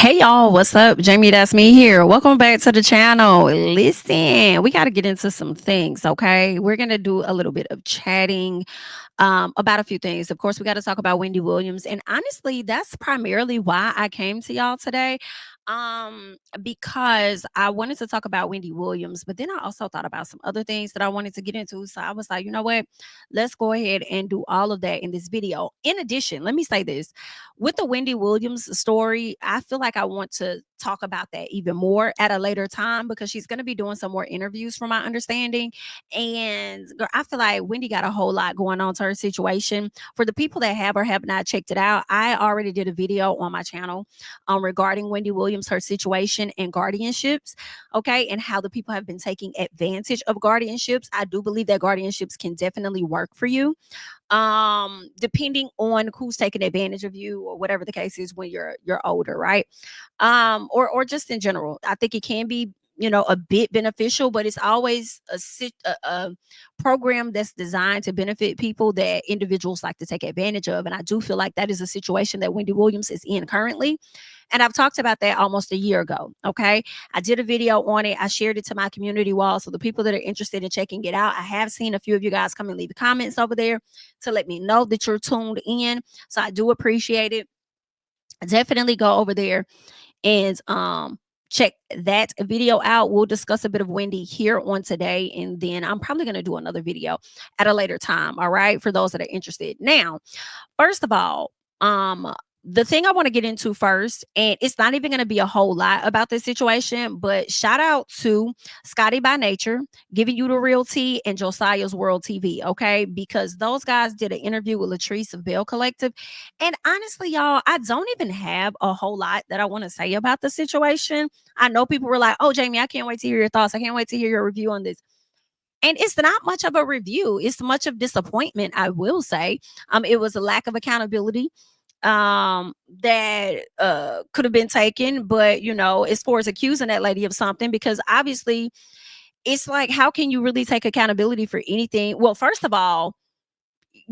Hey y'all, what's up? Jamie, that's me here. Welcome back to the channel. Listen, we got to get into some things, okay? We're going to do a little bit of chatting about a few things. Of course, we got to talk about Wendy Williams. And honestly, that's primarily why I came to y'all today. Because I wanted to talk about Wendy Williams, but then I also thought about some other things that I wanted to get into. So I was like, you know what? Let's go ahead and do all of that in this video. In addition, let me say this with the Wendy Williams story, I feel like I want to talk about that even more at a later time because she's going to be doing some more interviews from my understanding. And girl, I feel like Wendy got a whole lot going on to her situation. For the people that have or have not checked it out, I already did a video on my channel regarding Wendy Williams, her situation and guardianships, okay, and how the people have been taking advantage of guardianships. I do believe that guardianships can definitely work for you, depending on who's taking advantage of you or whatever the case is when you're older, right? Or just in general, I think it can be, a bit beneficial, but it's always a program that's designed to benefit people that individuals like to take advantage of. And I do feel like that is a situation that Wendy Williams is in currently. And I've talked about that almost a year ago. Okay. I did a video on it. I shared it to my community wall. So the people that are interested in checking it out, I have seen a few of you guys come and leave comments over there to let me know that you're tuned in. So I do appreciate it. Definitely go over there and check that video out. We'll discuss a bit of Wendy here on today, and then I'm probably going to do another video at a later time. All right, for those that are interested. Now, first of all, the thing I want to get into first, and it's not even going to be a whole lot about this situation, but shout out to Scotty by Nature, Giving You the Real Tea, and Josiah's World TV, okay? Because those guys did an interview with Latrice of Belle Collective. And honestly, y'all, I don't even have a whole lot that I want to say about the situation. I know people were like, oh, Jamie, I can't wait to hear your thoughts. I can't wait to hear your review on this. And it's not much of a review. It's much of disappointment, I will say. It was a lack of accountability that could have been taken, but as far as accusing that lady of something, because obviously it's like, how can you really take accountability for anything? Well, first of all,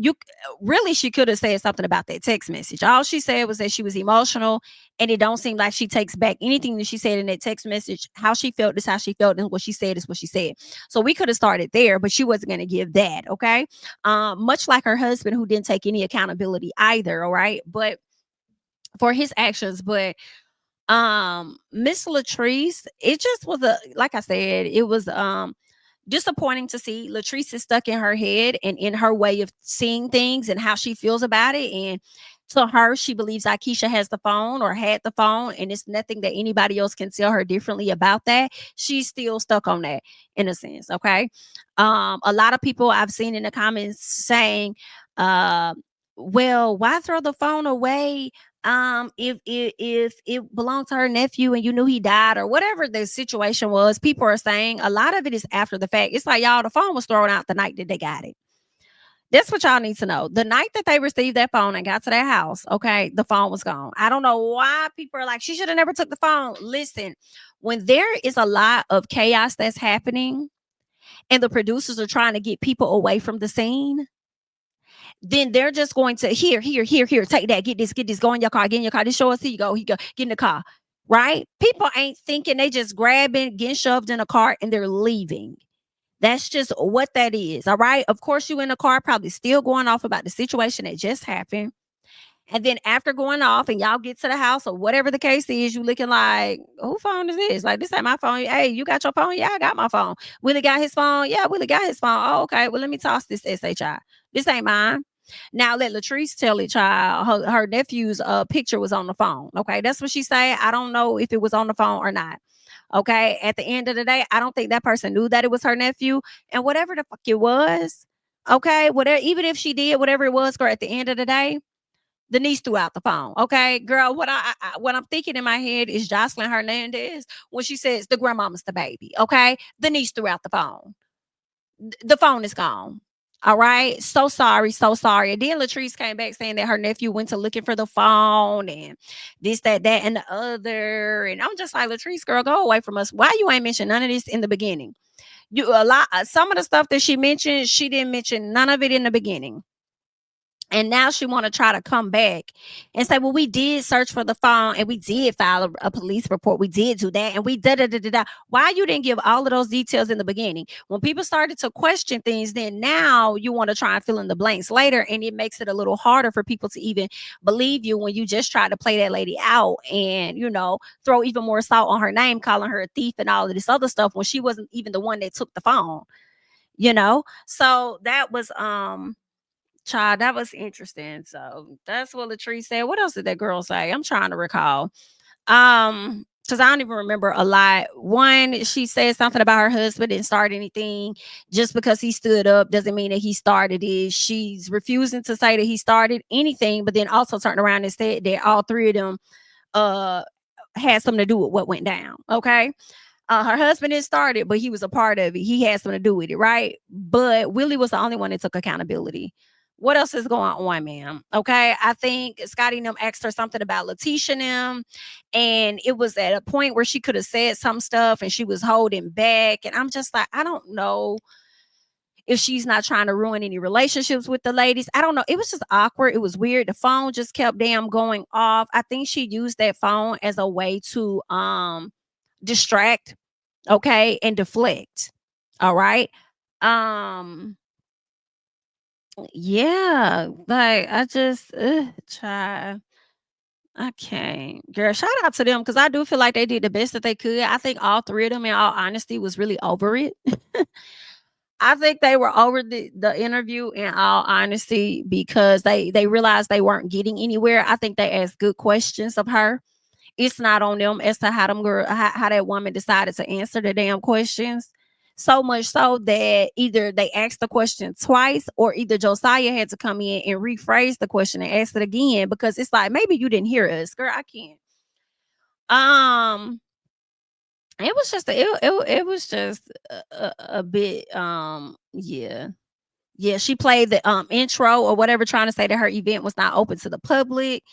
you really, she could have said something about that text message. All she said was that she was emotional, and it don't seem like she takes back anything that she said in that text message. How she felt is how she felt, and what she said is what she said. So we could have started there, but she wasn't going to give that. Okay. Much like her husband, who didn't take any accountability either. All right, but for his actions. But Miss Latrice, it just was like I said, it was disappointing to see. Latrice is stuck in her head and in her way of seeing things and how she feels about it. And to her, she believes Akeisha has the phone or had the phone, and it's nothing that anybody else can tell her differently about that. She's still stuck on that in a sense. Okay. A lot of people I've seen in the comments saying, uh, well, why throw the phone away? If it belonged to her nephew and you knew he died, or whatever the situation was, people are saying a lot of it is after the fact. It's like, y'all, the phone was thrown out the night that they got it. That's what y'all need to know. The night that they received that phone and got to their house, okay, the phone was gone. I don't know why people are like, she should have never took the phone. Listen, when there is a lot of chaos that's happening and the producers are trying to get people away from the scene, then they're just going to here, take that, get this, go in your car, get in your car. This show us, here you go, get in the car. Right? People ain't thinking, they just grabbing, getting shoved in a car, and they're leaving. That's just what that is. All right. Of course, you in the car, probably still going off about the situation that just happened. And then after going off and y'all get to the house or whatever the case is, you looking like, who phone is this? Like, this ain't my phone. Hey, you got your phone? Yeah, I got my phone. Willie got his phone? Yeah, Willie got his phone. Oh, okay. Well, let me toss this SHI. This ain't mine. Now let Latrice tell it, child. Her nephew's picture was on the phone. Okay, that's what she say. I don't know if it was on the phone or not. Okay, at the end of the day, I don't think that person knew that it was her nephew, and whatever the fuck it was. Okay, whatever. Even if she did, whatever it was, girl. At the end of the day, the niece threw out the phone. Okay, girl. What I'm thinking in my head is Jocelyn Hernandez when she says the grandmama's the baby. Okay, the niece threw out the phone. The phone is gone. All right. So sorry. So sorry. And then Latrice came back saying that her nephew went to looking for the phone and this, that, and the other. And I'm just like, Latrice, girl, go away from us. Why you ain't mentioned none of this in the beginning? Some of the stuff that she mentioned, she didn't mention none of it in the beginning. And now she want to try to come back and say, well, we did search for the phone and we did file a police report. We did do that. And we da da da da da. Why you didn't give all of those details in the beginning? When people started to question things, then now you want to try and fill in the blanks later. And it makes it a little harder for people to even believe you when you just try to play that lady out and, throw even more salt on her name, calling her a thief and all of this other stuff when she wasn't even the one that took the phone, So that was child, that was interesting. So that's what Latrice said. What else did that girl say? I'm trying to recall. Because I don't even remember a lot. One, she said something about her husband didn't start anything. Just because he stood up doesn't mean that he started it. She's refusing to say that he started anything, but then also turned around and said that all three of them uh had something to do with what went down. Okay. Her husband didn't start it, but he was a part of it. He had something to do with it, right? But Willie was the only one that took accountability. What else is going on, ma'am? Okay. I think Scotty and them asked her something about Leticia and them. And it was at a point where she could have said some stuff and she was holding back. And I'm just like, I don't know if she's not trying to ruin any relationships with the ladies. I don't know. It was just awkward. It was weird. The phone just kept damn going off. I think she used that phone as a way to distract, okay, and deflect. All right. Um yeah, like I just child, I can't. Girl, shout out to them because I do feel like they did the best that they could. I think all three of them, in all honesty, was really over it. I think they were over the interview in all honesty because they realized they weren't getting anywhere. I think they asked good questions of her. It's not on them as to how that woman decided to answer the damn questions. So much so that either they asked the question twice or either Josiah had to come in and rephrase the question and ask it again because it's like maybe you didn't hear us, girl. I can't. Um, it was just it was just a bit yeah. Yeah, she played the intro or whatever, trying to say that her event was not open to the public.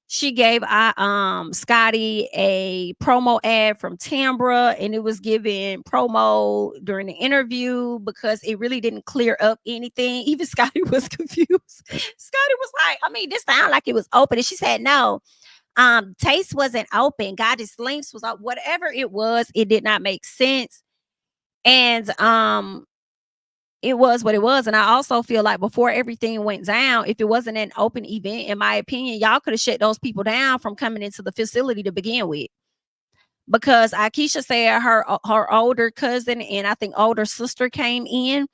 She gave Scotty a promo ad from Tambra, and it was giving promo during the interview because it really didn't clear up anything. Even Scotty was confused. Scotty was like, I mean, this sounded like it was open. And she said, no, Taste wasn't open. Goddess Links was up. Whatever it was, it did not make sense. And it was what it was. And I also feel like before everything went down, if it wasn't an open event, in my opinion, y'all could have shut those people down from coming into the facility to begin with. Because Akeisha said her older cousin and I think older sister came in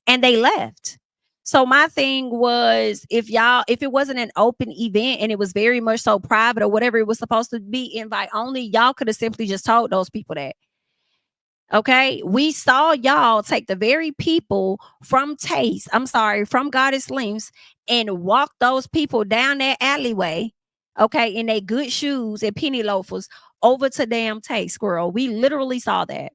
and they left. So my thing was if it wasn't an open event and it was very much so private or whatever it was supposed to be invite only, y'all could have simply just told those people that. Okay, we saw y'all take the very people from from Goddess Links and walk those people down that alleyway, okay, in their good shoes and penny loafers over to damn Taste, Squirrel. We literally saw that.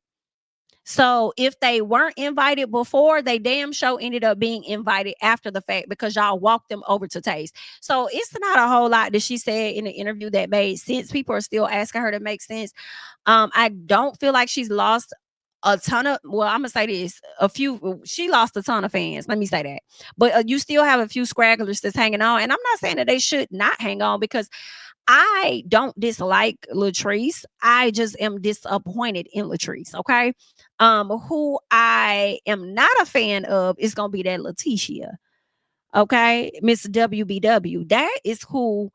So if they weren't invited before, they damn show ended up being invited after the fact because y'all walked them over to Taste. So it's not a whole lot that she said in the interview that made sense. People are still asking her to make sense. I don't feel like she's lost a ton of, well, I'm gonna say this, she lost a ton of fans, let me say that, but you still have a few scragglers that's hanging on, and I'm not saying that they should not hang on because I don't dislike Latrice. I just am disappointed in Latrice. Okay. Who I am not a fan of is gonna be that Leticia. Okay, Miss WBW. That is who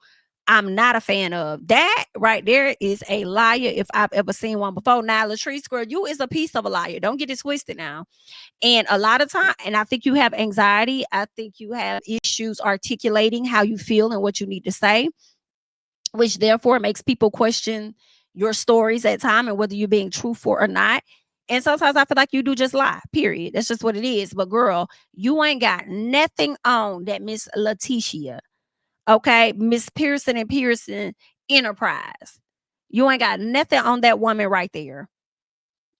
I'm not a fan of. That right there is a liar if I've ever seen one before. Now, Latrice, girl, you is a piece of a liar. Don't get it twisted now. And a lot of time, and I think you have anxiety. I think you have issues articulating how you feel and what you need to say, which therefore makes people question your stories at time and whether you're being truthful or not. And sometimes I feel like you do just lie, period. That's just what it is. But girl, you ain't got nothing on that Miss Leticia. Okay, Miss Pearson and Pearson Enterprise. You ain't got nothing on that woman right there.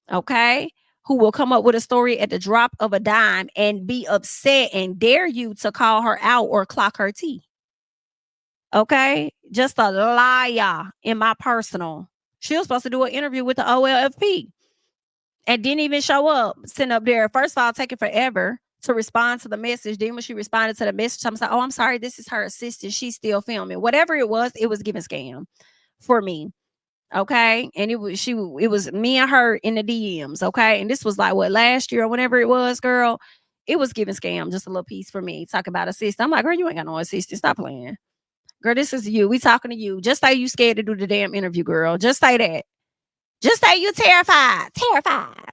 Okay, who will come up with a story at the drop of a dime and be upset and dare you to call her out or clock her tea. Okay, just a liar in my personal. She was supposed to do an interview with the OLFP and didn't even show up, sitting up there. First of all, taking forever to respond to the message. Then when she responded to the message, I'm like, oh, I'm sorry, this is her assistant. She's still filming. Whatever it was giving scam for me. Okay. And it was me and her in the DMs. Okay. And this was like what, last year or whenever it was, girl. It was giving scam, just a little piece for me. Talk about assistant. I'm like, girl, you ain't got no assistant. Stop playing. Girl, this is you. We talking to you. Just say you scared to do the damn interview, girl. Just say that. Just say you terrified,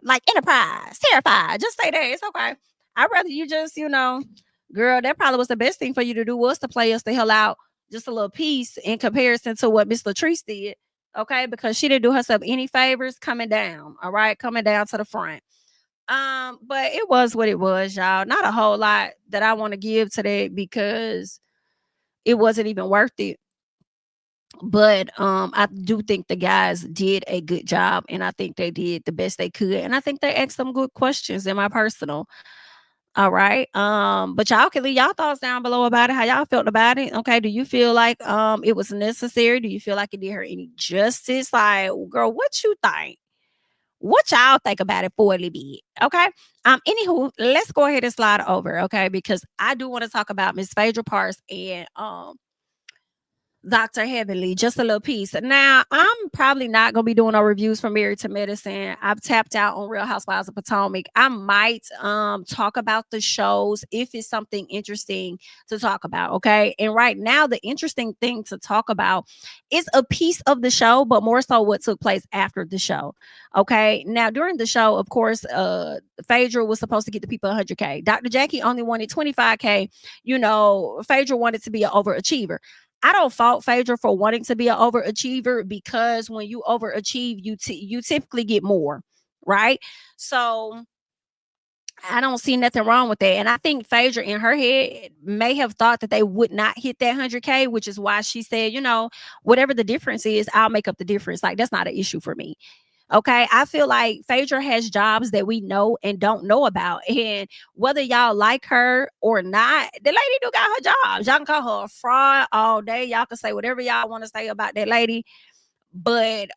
like Enterprise, terrified. Just say that. It's okay. I'd rather you just, girl, that probably was the best thing for you to do was to play us the hell out just a little piece in comparison to what Miss Latrice did. Okay, because she didn't do herself any favors coming down. All right, coming down to the front. But it was what it was, y'all. Not a whole lot that I want to give to that because it wasn't even worth it. But I do think the guys did a good job, and I think they did the best they could, and I think they asked some good questions in my personal. All right. But y'all can leave y'all thoughts down below about it, how y'all felt about it. Okay. Do you feel like it was necessary? Do you feel like it did her any justice? Like, girl, what you think? What y'all think about it for a little bit? Okay. Anywho, let's go ahead and slide over, okay, because I do want to talk about Miss Phaedra Parks and Dr. Heavenly, just a little piece. Now, I'm probably not going to be doing no reviews from Married to Medicine. I've tapped out on Real Housewives of Potomac. I might talk about the shows if it's something interesting to talk about, okay? And right now, the interesting thing to talk about is a piece of the show, but more so what took place after the show, okay? Now, during the show, of course, Phaedra was supposed to get the people 100K. Dr. Jackie only wanted 25K. Phaedra wanted to be an overachiever. I don't fault Phaedra for wanting to be an overachiever because when you overachieve, you typically get more, right? So I don't see nothing wrong with that. And I think Phaedra in her head may have thought that they would not hit that 100K, which is why she said, whatever the difference is, I'll make up the difference. Like, that's not an issue for me. Okay. I feel like Phaedra has jobs that we know and don't know about. And whether y'all like her or not, the lady do got her jobs. Y'all can call her a fraud all day. Y'all can say whatever y'all want to say about that lady. But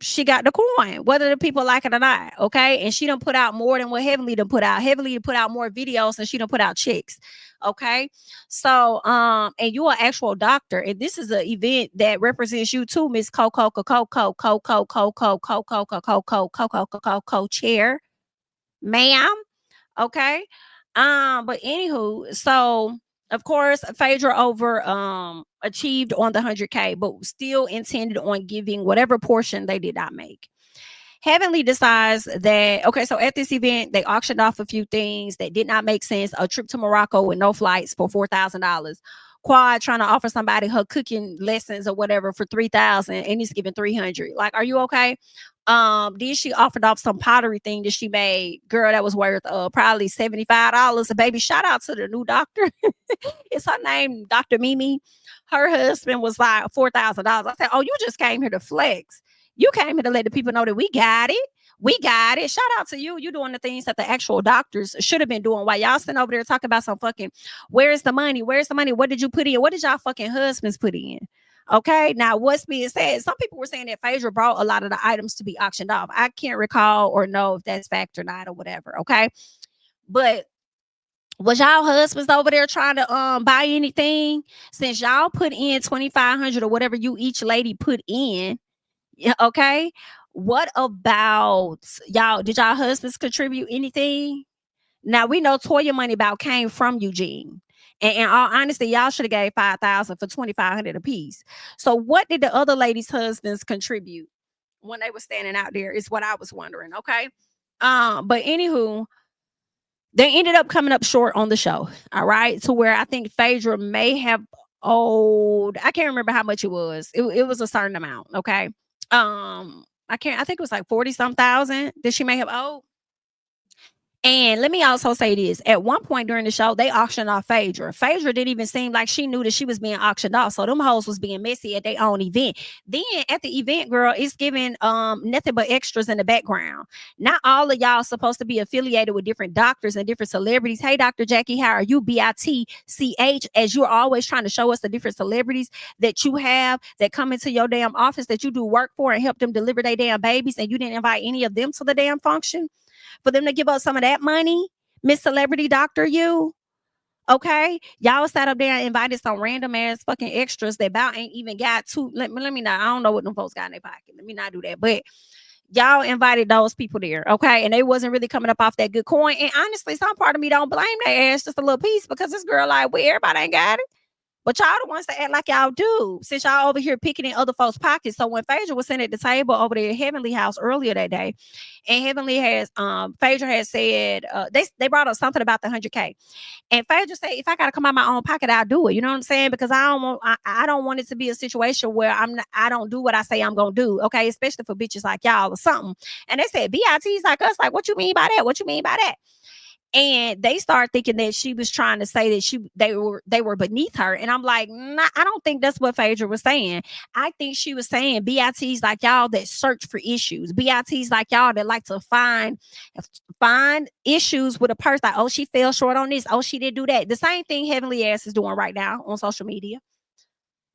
she got the coin, whether the people like it or not. Okay. And she done put out more than what Heavenly done put out. Heavenly put out more videos and she done put out chicks. Okay. So and you're an actual doctor, and this is an event that represents you too, Miss Coco chair, ma'am. Okay. But anywho, so of course, Phaedra achieved on the 100K, but still intended on giving whatever portion they did not make. Heavenly decides that, okay, so at this event, they auctioned off a few things that did not make sense. A trip to Morocco with no flights for $4,000. Quad trying to offer somebody her cooking lessons or whatever for $3,000 and he's giving $300. Like, are you okay? Then she offered off some pottery thing that she made, girl, that was worth probably $75. A baby, shout out to the new doctor. It's her name, Dr. Mimi. Her husband was like $4,000. I said, oh, you just came here to flex. You came here to let the people know that we got it. We got it. Shout out to you. You doing the things that the actual doctors should have been doing while y'all sitting over there talking about some fucking, where's the money? Where's the money? What did you put in? What did y'all fucking husbands put in? Okay. Now, what's being said, some people were saying that Phaedra brought a lot of the items to be auctioned off. I can't recall or know if that's fact or not or whatever. Okay. But was y'all husbands over there trying to buy anything? Since y'all put in 2,500 or whatever you each lady put in, yeah, okay. What about y'all? Did y'all husbands contribute anything? Now we know Toya money about came from Eugene. And in all honesty, y'all should have gave 5,000 for 2,500 a piece. So what did the other ladies' husbands contribute when they were standing out there? Is what I was wondering. Okay. But anywho, they ended up coming up short on the show. All right. To where I think Phaedra may have owed, I can't remember how much it was. It was a certain amount. Okay. I think it was like 40 some thousand that she may have owed. And let me also say this. At one point during the show, they auctioned off Phaedra. Phaedra didn't even seem like she knew that she was being auctioned off. So them hoes was being messy at their own event. Then at the event, girl, it's giving nothing but extras in the background. Not all of y'all supposed to be affiliated with different doctors and different celebrities. Hey, Dr. Jackie, how are you? BITCH, as you're always trying to show us the different celebrities that you have that come into your damn office that you do work for and help them deliver their damn babies, and you didn't invite any of them to the damn function for them to give up some of that money Miss Celebrity Doctor You. Okay, y'all sat up there and invited some random ass fucking extras that about ain't even got two. Let me not. I don't know what them folks got in their pocket. Let me not do that. But y'all invited those people there, okay, and they wasn't really coming up off that good coin. And honestly, some part of me don't blame their ass just a little piece because this girl like, well, everybody ain't got it. But y'all the ones that act like y'all do, since y'all over here picking in other folks' pockets. So when Phaedra was sitting at the table over there at Heavenly House earlier that day, and Heavenly has Phaedra had said they brought up something about the 100K. And Phaedra said, if I gotta come out my own pocket, I'll do it. You know what I'm saying? Because I don't want it to be a situation where I don't do what I say I'm gonna do. Okay, especially for bitches like y'all or something. And they said BITs like us, like, what you mean by that? What you mean by that? And they started thinking that she was trying to say that they were beneath her. And I'm like, nah, I don't think that's what Phaedra was saying. I think she was saying BITs like y'all that search for issues, BITs like y'all that like to find issues with a person. Like, oh, she fell short on this. Oh, she didn't do that. The same thing Heavenly Ass is doing right now on social media.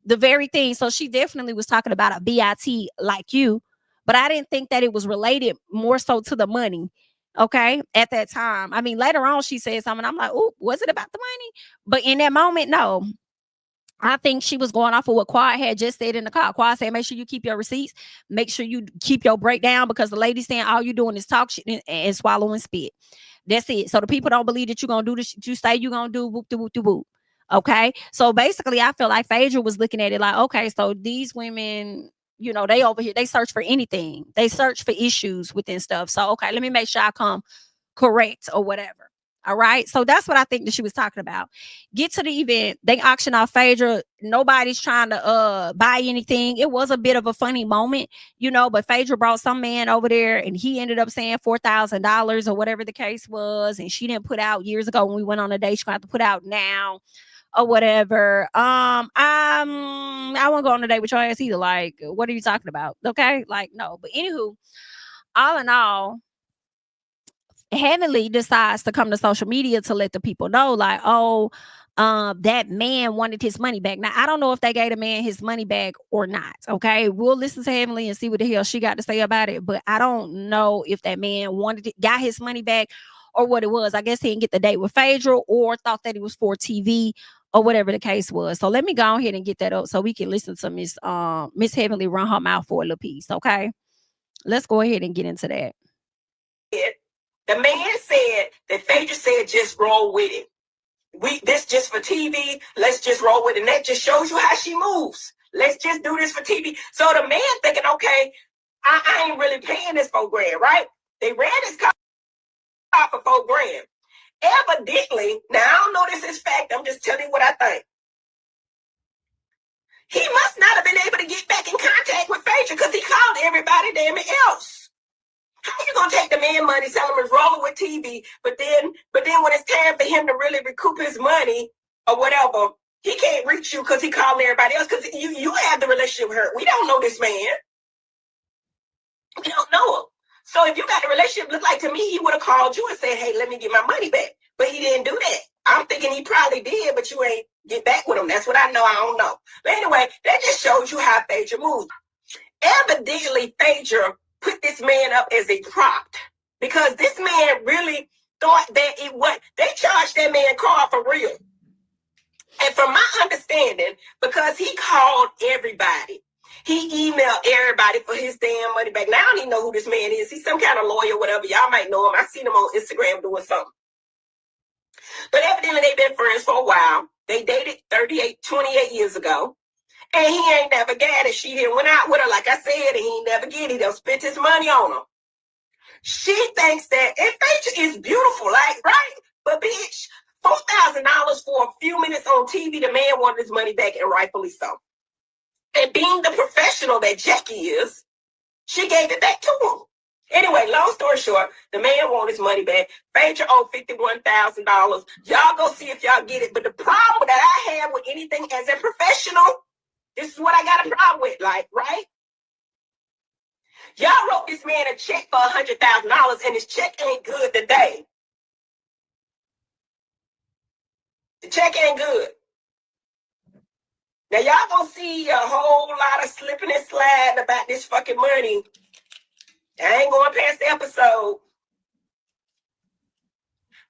The very thing. So she definitely was talking about a BIT like you, but I didn't think that it was related more so to the money. Okay, at that time. I mean, later on she said something. I'm like, oh, was it about the money? But in that moment, no. I think she was going off of what Quad had just said in the car. Quad said, make sure you keep your receipts, make sure you keep your breakdown, because the lady saying all you doing is talk shit and swallow and spit. That's it. So the people don't believe that you're gonna do this, you say you're gonna do whoop de whoop de whoop. Okay. So basically, I feel like Phaedra was looking at it like, okay, so these women, they over here, they search for anything. They search for issues within stuff. So okay, let me make sure I come correct or whatever. All right. So that's what I think that she was talking about. Get to the event. They auction off Phaedra. Nobody's trying to buy anything. It was a bit of a funny moment, but Phaedra brought some man over there and he ended up saying $4,000 or whatever the case was. And she didn't put out years ago when we went on a date. She's gonna have to put out now or whatever. I won't go on a date with your ass either. Like, what are you talking about? Okay. Like, no. But anywho, all in all, Heavenly decides to come to social media to let the people know, like, oh, that man wanted his money back. Now, I don't know if they gave the man his money back or not. Okay, we'll listen to Heavenly and see what the hell she got to say about it. But I don't know if that man got his money back or what it was. I guess he didn't get the date with Phaedra or thought that it was for TV or whatever the case was. So let me go ahead and get that up so we can listen to Miss Heavenly run her mouth for a little piece. Okay, let's go ahead and get into that. The man said that Phaedra said just roll with it. This just for TV. Let's just roll with it. And that just shows you how she moves. Let's just do this for TV. So the man thinking, okay, I ain't really paying this $4,000, right? They ran this car for $4,000. Evidently, now I don't know this is fact. I'm just telling you what I think. He must not have been able to get back in contact with Phaedra because he called everybody damn it else. How you gonna take the man money, tell him it's rolling with TV, but then when it's time for him to really recoup his money or whatever, he can't reach you because he calling everybody else because you have the relationship with her. We don't know this man. We don't know him. So if you got the relationship, look like to me, he would have called you and said, hey, let me get my money back. But he didn't do that. I'm thinking he probably did, but you ain't get back with him. That's what I know. I don't know. But anyway, that just shows you how Phaedra moves. Evidently, Phaedra put this man up as a prop because this man really thought that they charged that man car for real. And from my understanding, because he called everybody, he emailed everybody for his damn money back. Now I don't even know who this man is. He's some kind of lawyer, whatever. Y'all might know him. I seen him on Instagram doing something. But evidently they've been friends for a while. They dated 28 years ago. And he ain't never got it. She didn't went out with her, like I said, and he ain't never get it. He done spent his money on her. She thinks that, and Phaedra is beautiful, like, right? But bitch, $4,000 for a few minutes on TV, the man wanted his money back, and rightfully so. And being the professional that Jackie is, she gave it back to him. Anyway, long story short, the man wanted his money back. Phaedra owed $51,000. Y'all go see if y'all get it. But the problem that I have with anything as a professional, this is what I got a problem with, like, right? Y'all wrote this man a check for $100,000 and his check ain't good today. The check ain't good. Now y'all gonna see a whole lot of slipping and sliding about this fucking money. I ain't going past the episode.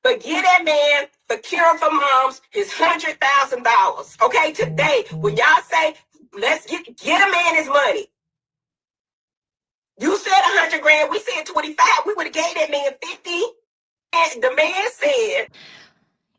but give that man for Cure for Moms his $100,000. Okay, today, when y'all say, let's get a man his money. You said 100 grand, we said 25. We would have gave that man 50. And the man said,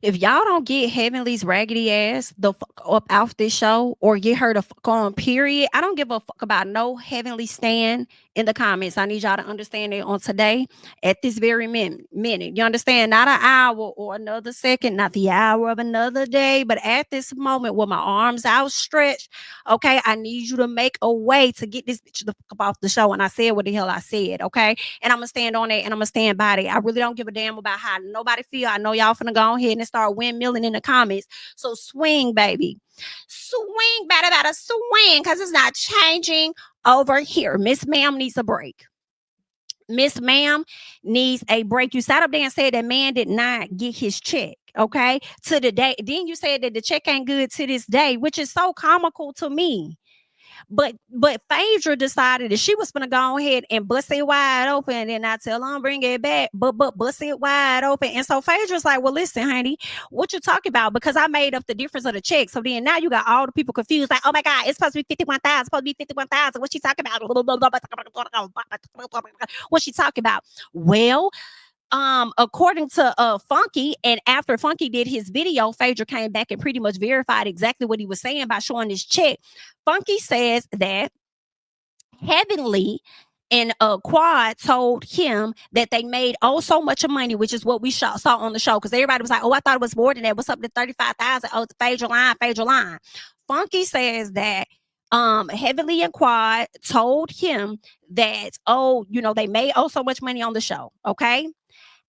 if y'all don't get Heavenly's raggedy ass the fuck up off this show or get her the fuck on, period, I don't give a fuck about no Heavenly stand in the comments. I need y'all to understand it on today at this very minute. You understand? Not an hour or another second, not the hour of another day, but at this moment with my arms outstretched, okay, I need you to make a way to get this bitch the fuck up off the show. And I said what the hell I said, okay? And I'm going to stand on it and I'm going to stand by it. I really don't give a damn about how nobody feel. I know y'all finna go ahead and start windmilling in the comments. So swing, baby. Swing, better swing, because it's not changing over here. Miss Ma'am needs a break. Miss Ma'am needs a break. You sat up there and said that man did not get his check, okay? To the day. Then you said that the check ain't good to this day, which is so comical to me. But Phaedra decided that she was gonna go ahead and bust it wide open, and I tell her bring it back, but bust it wide open. And so Phaedra's like, well, listen, honey, what you talking about? Because I made up the difference of the check. So then now you got all the people confused, like, oh my God, it's supposed to be 51,000, supposed to be 51,000. What she talking about? What she talking about? Well, according to Funky, and after Funky did his video, Phaedra came back and pretty much verified exactly what he was saying by showing his check. Funky says that Heavenly and Quad told him that they made so much of money, which is what we saw on the show, because everybody was like, oh, I thought it was more than that. What's up to 35,000? Oh, Phaedra line. Funky says that Heavenly and Quad told him that, they made so much money on the show, okay?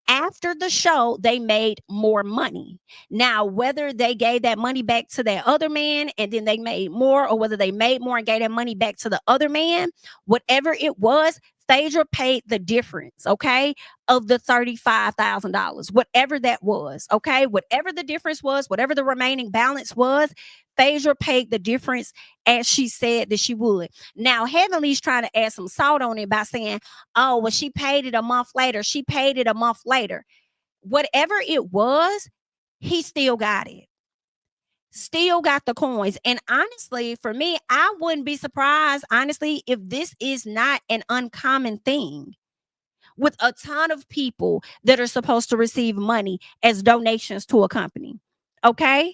After the show, they made more money. Now, whether they gave that money back to that other man and then they made more, or whether they made more and gave that money back to the other man, whatever it was, Phaedra paid the difference, okay, of the $35,000, whatever that was, okay, whatever the difference was, whatever the remaining balance was, Phaedra paid the difference as she said that she would. Now, Heavenly's trying to add some salt on it by saying, oh, well, she paid it a month later. She paid it a month later. Whatever it was, he still got it. Still got the coins. And honestly, for me, I wouldn't be surprised, honestly, if this is not an uncommon thing with a ton of people that are supposed to receive money as donations to a company. Okay?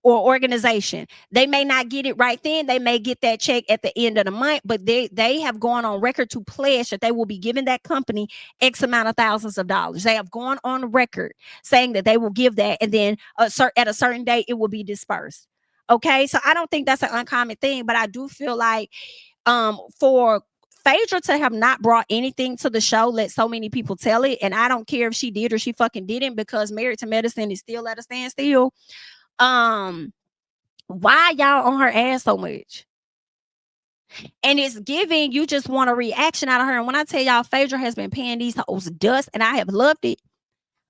Or organization. They may not get it right then. They may get that check at the end of the month, but they have gone on record to pledge that they will be giving that company X amount of thousands of dollars. They have gone on record saying that they will give that, and then at a certain date it will be dispersed. Okay, so I don't think that's an uncommon thing, but I do feel like for Phaedra to have not brought anything to the show, let so many people tell it, and I don't care if she did or she fucking didn't, because Married to Medicine is still at a standstill. Why y'all on her ass so much? And it's giving you just want a reaction out of her. And when I tell y'all, Phaedra has been paying these hoes dust, and I have loved it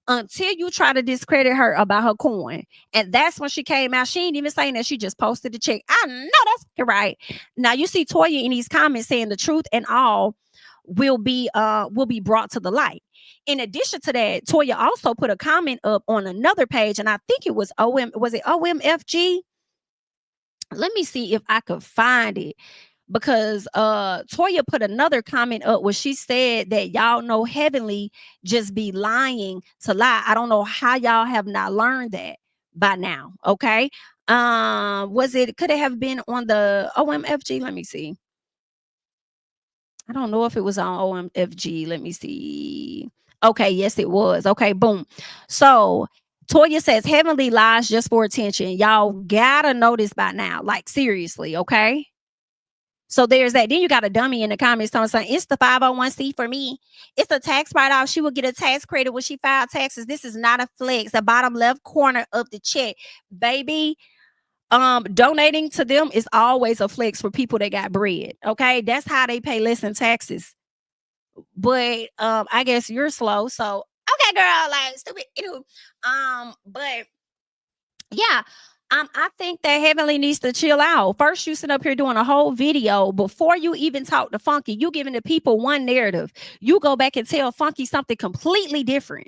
until you try to discredit her about her coin. And that's when she came out. She ain't even saying that, she just posted the check. I know that's right. Now you see Toya in these comments saying the truth and all will be brought to the light. In addition to that, Toya also put a comment up on another page, and I think it was OMFG. Let me see if I could find it, because Toya put another comment up where she said that y'all know Heavenly just be lying to lie. I don't know how y'all have not learned that by now. Okay. Could it have been on the OMFG? Let me see. I don't know if it was on OMFG. Let me see. Okay, yes, it was. Okay, boom. So Toya says Heavenly lies just for attention. Y'all gotta know this by now. Like, seriously, okay? So there's that. Then you got a dummy in the comments saying it's the 501c for me. It's a tax write-off. She will get a tax credit when she filed taxes. This is not a flex. The bottom left corner of the check. Baby, donating to them is always a flex for people that got bread. Okay, that's how they pay less in taxes. But I guess you're slow, so okay, girl, like stupid. But yeah, I think that Heavenly needs to chill out. First, you sit up here doing a whole video before you even talk to Funky. You giving the people one narrative. You go back and tell Funky something completely different.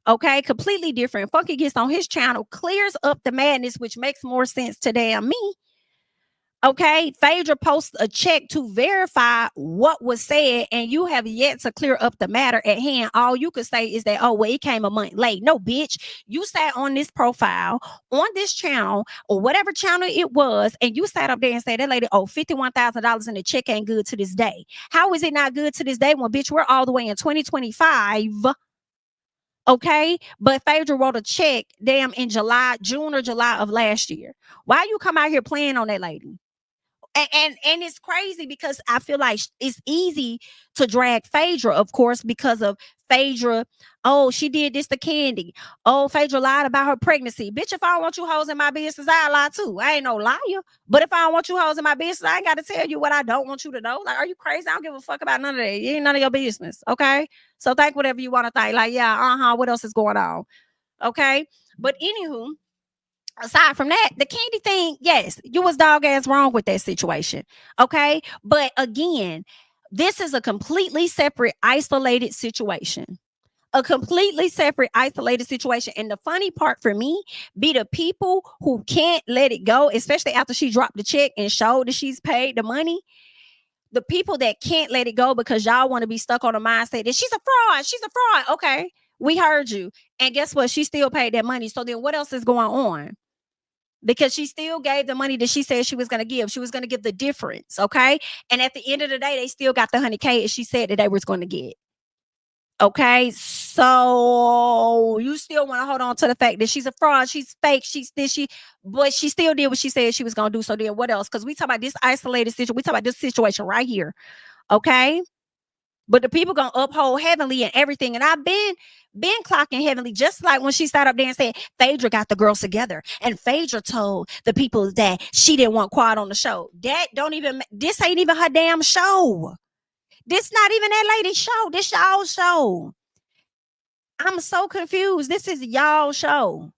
Okay, completely different. Funky gets on his channel, clears up the madness, which makes more sense to damn me. Okay, Phaedra posts a check to verify what was said, and you have yet to clear up the matter at hand. All you could say is that, oh, well, it came a month late. No, bitch, you sat on this profile, on this channel, or whatever channel it was, and you sat up there and said, that lady, oh, $51,000 and the check ain't good to this day. How is it not good to this day when, bitch, we're all the way in 2025? Okay, but Phaedra wrote a check, damn, in June or July of last year. Why you come out here playing on that lady? And it's crazy because I feel like it's easy to drag Phaedra, of course, because of Phaedra. Oh, she did this to Candy. Oh, Phaedra lied about her pregnancy. Bitch, if I don't want you hoes in my business, I lie too. I ain't no liar. But if I don't want you hoes in my business, I ain't got to tell you what I don't want you to know. Like, are you crazy? I don't give a fuck about none of that. It ain't none of your business. Okay. So think whatever you want to think. Like, yeah, what else is going on? Okay. But anywho, aside from that, the Candy thing, yes, you was dog ass wrong with that situation. Okay. But again, this is a completely separate, isolated situation. A completely separate, isolated situation. And the funny part for me be the people who can't let it go, especially after she dropped the check and showed that she's paid the money. The people that can't let it go because y'all want to be stuck on a mindset that she's a fraud. She's a fraud. Okay. We heard you. And guess what? She still paid that money. So then what else is going on? Because she still gave the money that she said she was going to give. She was going to give the difference, okay? And at the end of the day, they still got the 100K as she said that they was going to get. Okay, so you still want to hold on to the fact that she's a fraud, she's fake, but she still did what she said she was going to do. So then what else? Because we talk about this isolated situation, we talk about this situation right here, okay? But the people gonna uphold Heavenly and everything. And I've been clocking Heavenly, just like when she sat up there and said Phaedra got the girls together, and Phaedra told the people that she didn't want Quad on the show. This ain't even her damn show. This not even that lady's show. This y'all show. I'm so confused. This is y'all show.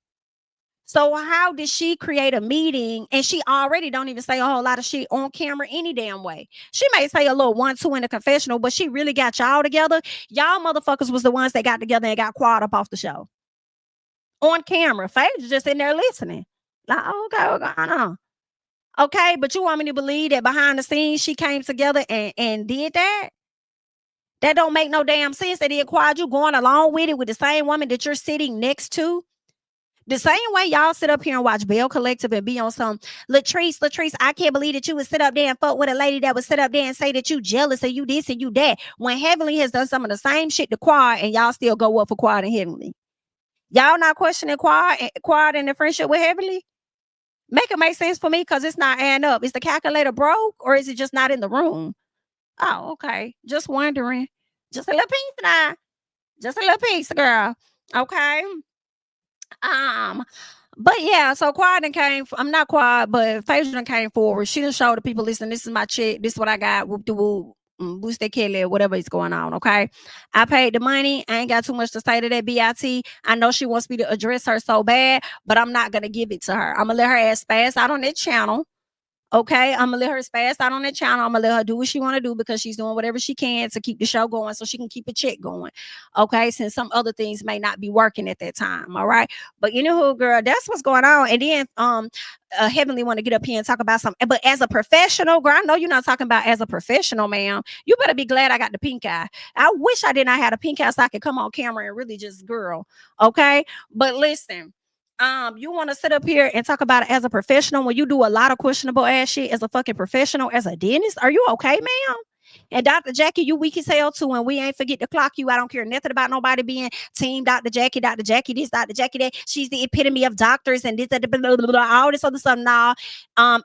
So how did she create a meeting and she already don't even say a whole lot of shit on camera any damn way? She may say a little 1-2 in the confessional, but she really got y'all together. Y'all motherfuckers was the ones that got together and got Quad up off the show. On camera. Phaedra's just in there listening. Like, okay, what's going on? Okay, but you want me to believe that behind the scenes she came together and did that? That don't make no damn sense. That did Quad you going along with it with the same woman that you're sitting next to? The same way y'all sit up here and watch Belle Collective and be on some Latrice, I can't believe that you would sit up there and fuck with a lady that would sit up there and say that you jealous and you this and you that. When Heavenly has done some of the same shit to Quad and y'all still go up for Quad and Heavenly. Y'all not questioning Quad and the friendship with Heavenly? Make it make sense for me because it's not adding up. Is the calculator broke or is it just not in the room? Oh, okay. Just wondering. Just a little piece now. Just a little piece, girl. Okay. But yeah, so Quad and came. I'm not Quad, but Phaedra came forward. She done showed the people, listen, this is my check. This is what I got. Whoop de whoop. Boost that Kelly, whatever is going on. Okay. I paid the money. I ain't got too much to say to that BIT. I know she wants me to address her so bad, but I'm not gonna give it to her. I'm gonna let her ass pass out on that channel. Okay, I'm gonna let her spaz out on that channel. I'm gonna let her do what she want to do because she's doing whatever she can to keep the show going so she can keep a check going. Okay, since some other things may not be working at that time. All right, but you know who, girl, that's what's going on. And then Heavenly want to get up here and talk about something, but as a professional, girl, I know you're not talking about as a professional, ma'am. You better be glad I got the pink eye. I wish I did not have a pink eye so I could come on camera and really just girl. Okay, but listen. You want to sit up here and talk about it as a professional when you do a lot of questionable ass shit as a fucking professional, as a dentist? Are you okay, ma'am? And Dr. Jackie, you weak as hell too, and we ain't forget to clock you. I don't care nothing about nobody being team Dr. Jackie this, Dr. Jackie that. She's the epitome of doctors and this, blah, blah, blah, blah, all this other stuff. Nah,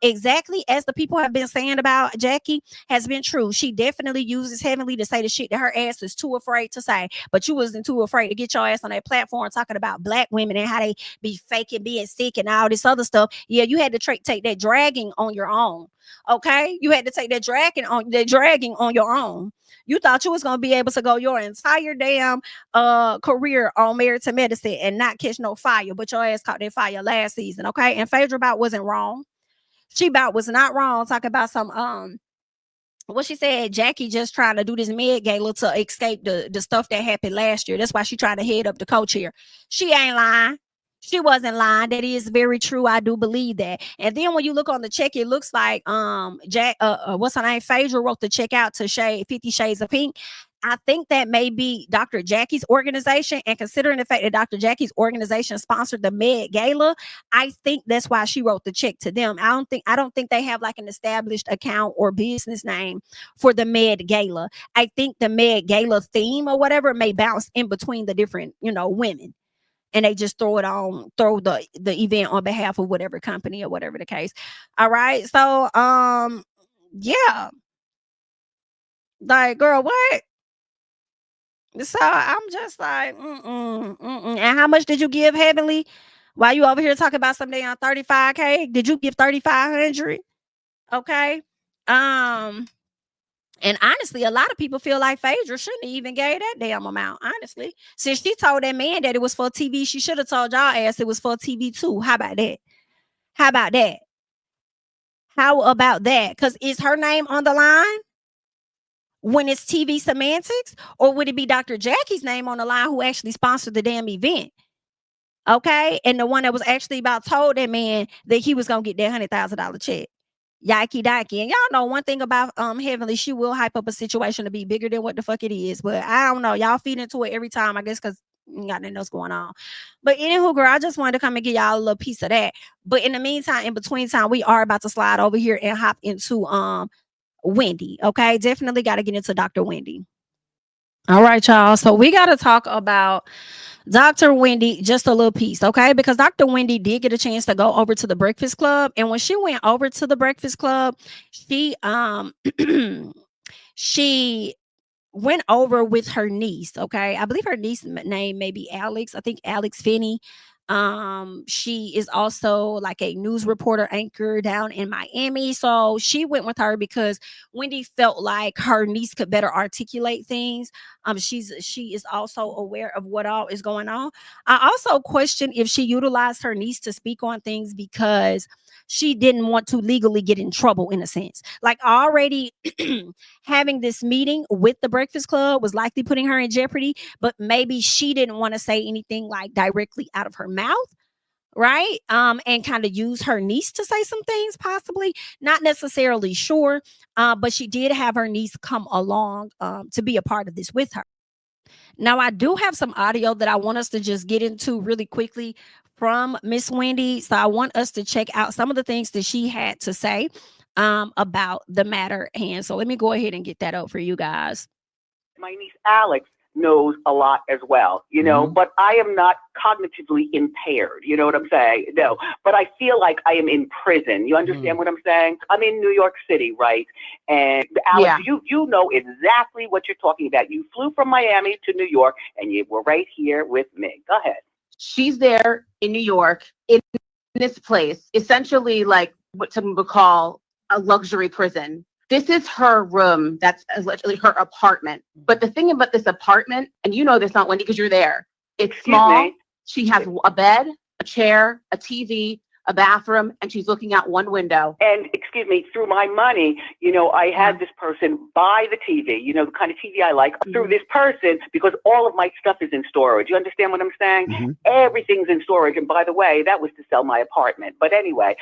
exactly as the people have been saying about Jackie has been true. She definitely uses Heavenly to say the shit that her ass is too afraid to say. But you wasn't too afraid to get your ass on that platform talking about black women and how they be faking being sick and all this other stuff. Yeah, you had to take that dragging on your own. Okay, you had to take that dragging on your own. You thought you was gonna be able to go your entire damn career on Married to Medicine and not catch no fire, but your ass caught that fire last season. Okay, and Phaedra about wasn't wrong. She about was not wrong talking about some what she said, Jackie just trying to do this med gala to escape the stuff that happened last year. That's why she tried to head up the co-chair. She ain't lying. She wasn't lying. That is very true. I do believe that. And then when you look on the check, it looks like Jack what's her name? Phaedra wrote the check out to Shade 50 Shades of Pink. I think that may be Dr. Jackie's organization. And considering the fact that Dr. Jackie's organization sponsored the Med Gala, I think that's why she wrote the check to them. I don't think they have like an established account or business name for the Med Gala. I think the Med Gala theme or whatever may bounce in between the different, women. And they just throw the event on behalf of whatever company or whatever the case. All right. So yeah. Like, girl, what? So I'm just like, And how much did you give Heavenly? Why you over here talking about something on 35K? Did you give 3,500? Okay. Um, and honestly, a lot of people feel like Phaedra shouldn't have even gave that damn amount. Honestly, since she told that man that it was for TV, she should have told y'all ass it was for TV too. How about that? How about that? How about that? Because is her name on the line when it's TV semantics, or would it be Dr. Jackie's name on the line who actually sponsored the damn event? Okay. And the one that was actually about told that man that he was gonna get that $100,000 check. Yikey dikey. And y'all know one thing about Heavenly, she will hype up a situation to be bigger than what the fuck it is. But I don't know. Y'all feed into it every time, I guess, because you got nothing else going on. But anywho, girl, I just wanted to come and give y'all a little piece of that. But in the meantime, in between time, we are about to slide over here and hop into Wendy. Okay. Definitely gotta get into Dr. Wendy. All right, y'all. So we gotta talk about Dr. Wendy, just a little piece, okay? Because Dr. Wendy did get a chance to go over to the Breakfast Club, and when she went over to the Breakfast Club, she she went over with her niece. Okay, I believe her niece name may be Alex. I think Alex Finney. She is also like a news reporter anchor down in Miami. So she went with her because Wendy felt like her niece could better articulate things. She is also aware of what all is going on. I also question if she utilized her niece to speak on things because she didn't want to legally get in trouble in a sense. Like already having this meeting with the Breakfast Club was likely putting her in jeopardy, but maybe she didn't want to say anything like directly out of her mouth, right? And kind of use her niece to say some things, possibly. Not necessarily sure, but she did have her niece come along to be a part of this with her. Now, I do have some audio that I want us to just get into really quickly from Miss Wendy. So I want us to check out some of the things that she had to say about the matter at hand. So let me go ahead and get that up for you guys. My niece Alex knows a lot as well, but I am not cognitively impaired. You know what I'm saying? No, but I feel like I am in prison. You understand what I'm saying? I'm in New York City, right? And Alex, you know exactly what you're talking about. You flew from Miami to New York and you were right here with me. Go ahead. She's there in New York in this place, essentially like what some would call a luxury prison. This is her room. That's literally her apartment. But the thing about this apartment, and you know this, not Wendy, because you're there, it's small. She has a bed, a chair, a TV, a bathroom, and she's looking out one window. And excuse me, through my money, I had this person buy the TV, the kind of TV I like, through this person, because all of my stuff is in storage. You understand what I'm saying? Everything's in storage. And by the way, that was to sell my apartment. But anyway,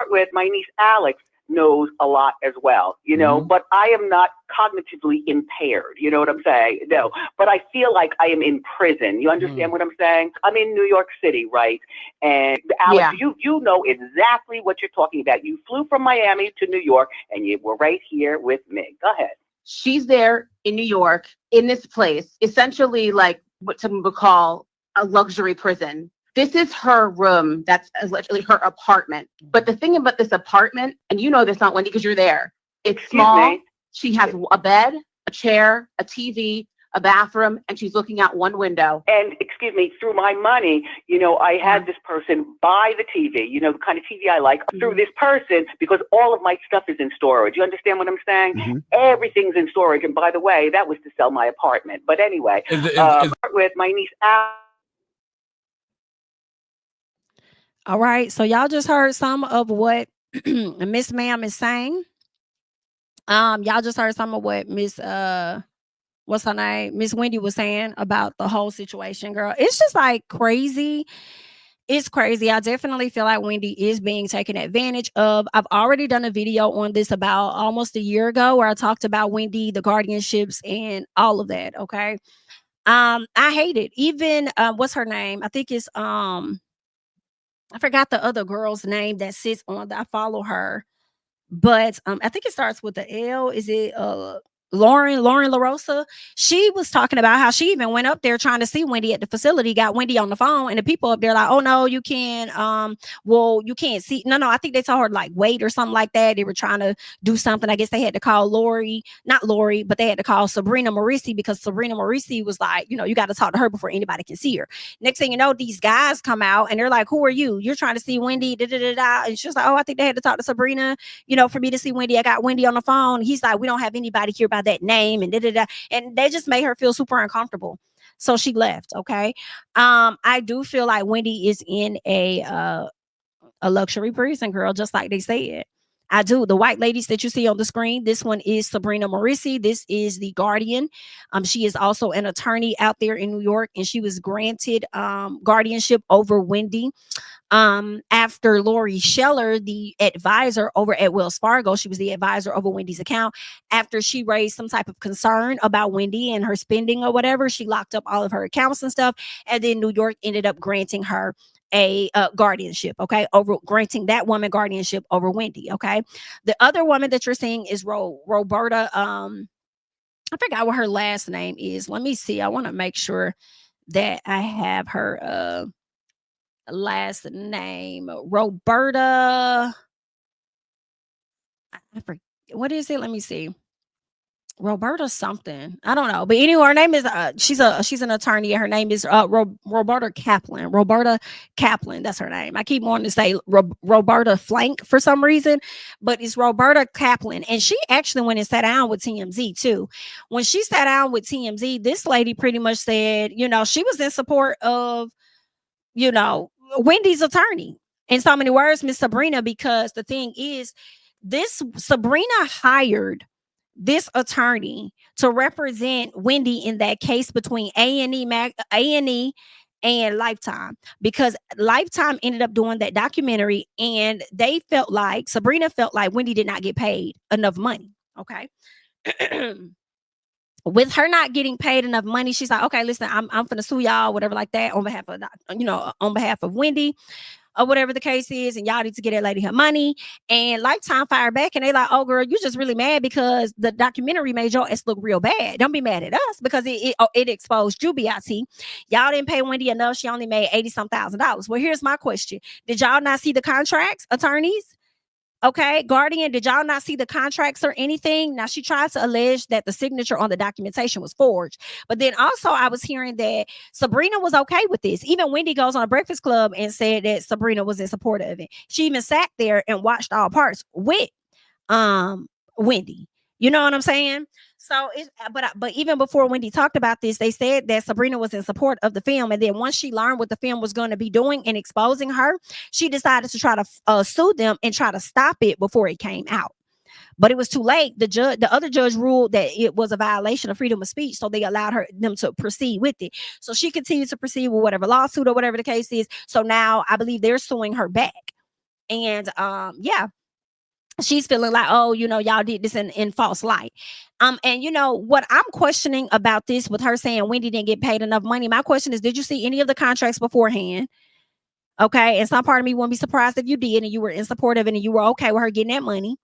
with my niece Alex knows a lot as well, but I am not cognitively impaired. You know what I'm saying? No, but I feel like I am in prison. You understand what I'm saying? I'm in New York City, right? And Alex, you know exactly what you're talking about. You flew from Miami to New York and you were right here with me. Go ahead. She's there in New York in this place, essentially like what some would call a luxury prison. This is her room. That's literally her apartment. But the thing about this apartment, and you know this, not Wendy, because you're there, it's small. She has a bed, a chair, a TV, a bathroom, and she's looking out one window. And excuse me, through my money, I had this person buy the TV, the kind of TV I like, through this person, because all of my stuff is in storage. You understand what I'm saying? Everything's in storage. And by the way, that was to sell my apartment. But anyway, with my niece Al. All right. So y'all just heard some of what Miss Ma'am is saying. Y'all just heard some of what Miss what's her name? Miss Wendy was saying about the whole situation, girl. It's just like crazy. It's crazy. I definitely feel like Wendy is being taken advantage of. I've already done a video on this about almost a year ago where I talked about Wendy, the guardianships, and all of that. Okay. I hate it. Even what's her name? I think it's I forgot the other girl's name that sits on that I follow her. But, I think it starts with the L. Is it, Lauren LaRosa? She was talking about how she even went up there trying to see Wendy at the facility, got Wendy on the phone, and the people up there like, "Oh, no, you can't, well, you can't see." No, I think they told her to, like, wait or something like that. They were trying to do something. I guess they had to call Lori, not Lori, but they had to call Sabrina Morisi because Sabrina Morisi was like, "You gotta talk to her before anybody can see her." Next thing you know, these guys come out and they're like, "Who are you? You're trying to see Wendy, da, da, da, da." And she's like, "Oh, I think they had to talk to Sabrina, for me to see Wendy. I got Wendy on the phone." He's like, "We don't have anybody here by that name," and da da da. And they just made her feel super uncomfortable. So she left. Okay. I do feel like Wendy is in a luxury prison, girl, just like they said. I do. The white ladies that you see on the screen, this one is Sabrina Morisi. This is the Guardian. She is also an attorney out there in New York, and she was granted guardianship over Wendy after Lori Scheller, the advisor over at Wells Fargo, she was the advisor over Wendy's account. After she raised some type of concern about Wendy and her spending or whatever, she locked up all of her accounts and stuff. And then New York ended up granting her a guardianship, okay, over granting that woman guardianship over Wendy, okay. The other woman that you're seeing is Roberta. I forgot what her last name is. Let me see. I want to make sure that I have her last name. Roberta. I forget what is it. Let me see. Roberta something. I don't know. But anyway, her name is she's an attorney. Her name is Roberta Kaplan. Roberta Kaplan, that's her name. I keep wanting to say Roberta Flank for some reason, but it's Roberta Kaplan. And she actually went and sat down with TMZ too. When she sat down with TMZ, this lady pretty much said, she was in support of, Wendy's attorney. In so many words, Miss Sabrina, because the thing is, this Sabrina hired this attorney to represent Wendy in that case between A&E and Lifetime, because Lifetime ended up doing that documentary, and Sabrina felt like Wendy did not get paid enough money. Okay. With her not getting paid enough money, she's like, "Okay, listen, I'm gonna sue y'all, whatever like that, on behalf of on behalf of Wendy, or whatever the case is, and y'all need to get that lady her money." And Lifetime fired back, and they like, "Oh, girl, you just really mad because the documentary made your ass look real bad. Don't be mad at us because it exposed you, BIT. Y'all didn't pay Wendy enough. She only made 80 some $1,000. Well, here's my question: did y'all not see the contracts, attorneys? Okay, Guardian, did y'all not see the contracts or anything?" Now, she tried to allege that the signature on the documentation was forged. But then also, I was hearing that Sabrina was okay with this. Even Wendy goes on a Breakfast Club and said that Sabrina was in support of it. She even sat there and watched all parts with Wendy. You know what I'm saying? So but even before Wendy talked about this, they said that Sabrina was in support of the film, and then once she learned what the film was going to be doing and exposing her, she decided to try to sue them and try to stop it before it came out. But it was too late. The other judge ruled that it was a violation of freedom of speech, so they allowed them to proceed with it. So she continued to proceed with whatever lawsuit or whatever the case is. So now I believe they're suing her back, and yeah, she's feeling like, "Oh, y'all did this in false light." And what I'm questioning about this, with her saying Wendy didn't get paid enough money, my question is, did you see any of the contracts beforehand? Okay. And some part of me wouldn't be surprised if you did and you were in support of it and you were okay with her getting that money.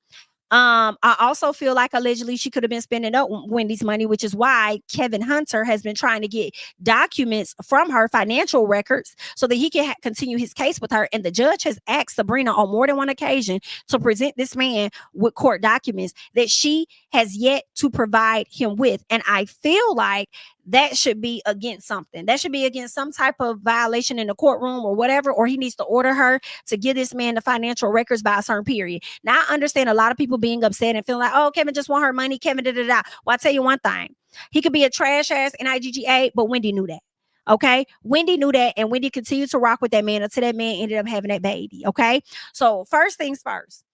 I also feel like allegedly she could have been spending up Wendy's money, which is why Kevin Hunter has been trying to get documents from her, financial records, so that he can continue his case with her. And the judge has asked Sabrina on more than one occasion to present this man with court documents that she has yet to provide him with. And I feel like that should be against something. That should be against some type of violation in the courtroom or whatever, or he needs to order her to give this man the financial records by a certain period. Now, I understand a lot of people being upset and feeling like, "Oh, Kevin just want her money. Kevin, da da da." Well, I tell you one thing. He could be a trash ass NIGGA, but Wendy knew that. Okay. Wendy knew that, and Wendy continued to rock with that man until that man ended up having that baby. Okay. So first things first.